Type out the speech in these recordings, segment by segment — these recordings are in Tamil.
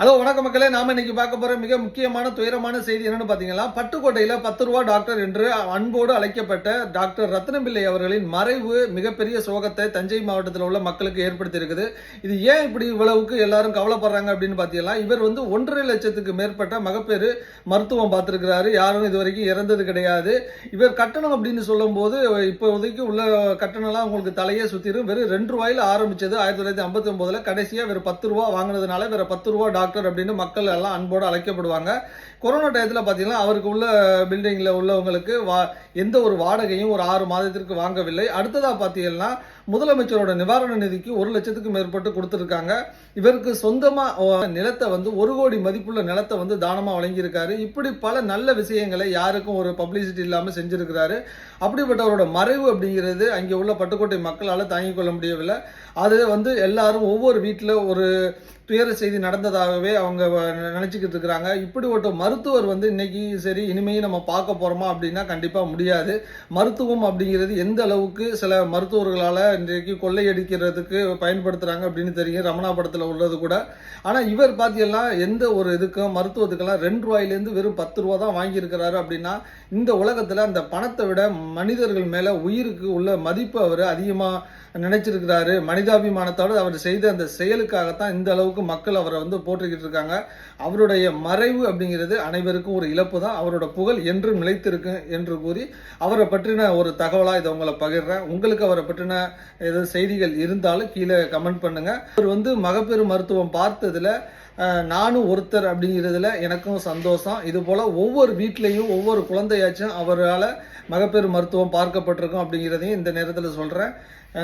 ஹலோ வணக்க மக்களே, நாம இன்னைக்கு பார்க்க போற மிக முக்கியமான துயரமான செய்தி என்னன்னு பாத்தீங்கன்னா, பட்டுக்கோட்டையில 10 ரூபா டாக்டர் என்று அன்போடு அழைக்கப்பட்ட டாக்டர் ரத்னபிள்ளை அவர்களின் மறைவு மிகப்பெரிய சோகத்தை தஞ்சை மாவட்டத்தில் உள்ள மக்களுக்கு ஏற்படுத்தி இருக்குது. இது ஏன் இப்படி இவ்வளவுக்கு எல்லாரும் கவலைப்படுறாங்க அப்படின்னு பாத்தீங்கன்னா, இவர் 1.5 லட்சத்துக்கு மேற்பட்ட மகப்பேறு மருத்துவம் பார்த்திருக்கிறாரு. யாரும் இது வரைக்கும் இறந்தது கிடையாது. இவர் கட்டணம் அப்படின்னு சொல்லும் போது இப்போதைக்கு உள்ள கட்டணம்லாம் உங்களுக்கு தலையே சுத்திரும். வெறும் 2 ரூபாயில ஆரம்பிச்சது 1959 கடைசியா இவர் 10 ரூபா வாங்கினதுனால வேற 10 ரூபா டாக்டர் அப்படின்னு மக்கள் எல்லாம் அன்போடு அழைக்கப்படுவாங்க. கொரோனா டயத்தில் பார்த்தீங்கன்னா அவருக்கு உள்ள பில்டிங்கில் உள்ளவங்களுக்கு எந்த ஒரு வாடகையும் ஒரு 6 மாதத்திற்கு வாங்கவில்லை. அடுத்ததாக பார்த்தீங்கன்னா முதலமைச்சரோட நிவாரண நிதிக்கு 1 லட்சத்துக்கு மேற்பட்டு கொடுத்துருக்காங்க. இவருக்கு சொந்தமாக நிலத்தை 1 கோடி மதிப்புள்ள நிலத்தை தானமாக வழங்கியிருக்காரு. இப்படி பல நல்ல விஷயங்களை யாருக்கும் ஒரு பப்ளிசிட்டி இல்லாமல் செஞ்சிருக்கிறாரு. அப்படிப்பட்டவரோட மறைவு அப்படிங்கிறது அங்கே உள்ள பட்டுக்கோட்டை மக்களால் தாங்கிக் கொள்ள முடியவில்லை. அது எல்லாரும் ஒவ்வொரு வீட்டில் ஒரு துயர செய்தி நடந்ததாகவே அவங்க நினைச்சுக்கிட்டு இருக்கிறாங்க. இப்படி ஒரு மருத்துவர் இன்னைக்கு சரி இனிமையும் நம்ம பார்க்க போறோமா அப்படின்னா கண்டிப்பா முடியாது. மருத்துவம் அப்படிங்கிறது எந்த அளவுக்கு சில மருத்துவர்களால இன்றைக்கு கொள்ளையடிக்கிறதுக்கு பயன்படுத்துறாங்க அப்படின்னு தெரியும். ரமணா படத்துல உள்ளது கூட. ஆனா இவர் பார்த்தீங்கன்னா எந்த ஒரு இதுக்கும் மருத்துவத்துக்கெல்லாம் 2 ரூபாயிலேருந்து வெறும் 10 ரூபா தான் வாங்கியிருக்கிறாரு. அப்படின்னா இந்த உலகத்துல அந்த பணத்தை விட மனிதர்கள் மேல உயிருக்கு உள்ள மதிப்பு அவர் அதிகமா நினைச்சிருக்கிறாரு. மனிதாபிமானத்தோடு அவர் செய்த அந்த செயலுக்காகத்தான் இந்த அளவுக்கு மக்கள் அவரை போற்றிக்கிட்டு இருக்காங்க. அவருடைய மறைவு அப்படிங்கிறது அனைவருக்கும் ஒரு இழப்பு தான். அவரோட புகழ் என்றும் நிலைத்திருக்கு என்று கூறி அவரை பற்றின ஒரு தகவலா இதை உங்களை பகிர்றேன். உங்களுக்கு அவரை பற்றின ஏதாவது செய்திகள் இருந்தாலும் கீழே கமெண்ட் பண்ணுங்க. அவர் மகப்பேறு மருத்துவம் பார்த்ததுல நானும் ஒருத்தர் அப்படிங்கிறதுல எனக்கும் சந்தோஷம். இது போல ஒவ்வொரு வீட்லையும் ஒவ்வொரு குழந்தையாச்சும் அவரால் மகப்பேறு மருத்துவம் பார்க்கப்பட்டிருக்கும் அப்படிங்கிறதையும் இந்த நேரத்தில் சொல்கிறேன்.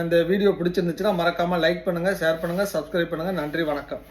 இந்த வீடியோ பிடிச்சிருந்துச்சுன்னா மறக்காமல் லைக் பண்ணுங்கள், ஷேர் பண்ணுங்கள், சப்ஸ்கிரைப் பண்ணுங்கள். நன்றி, வணக்கம்.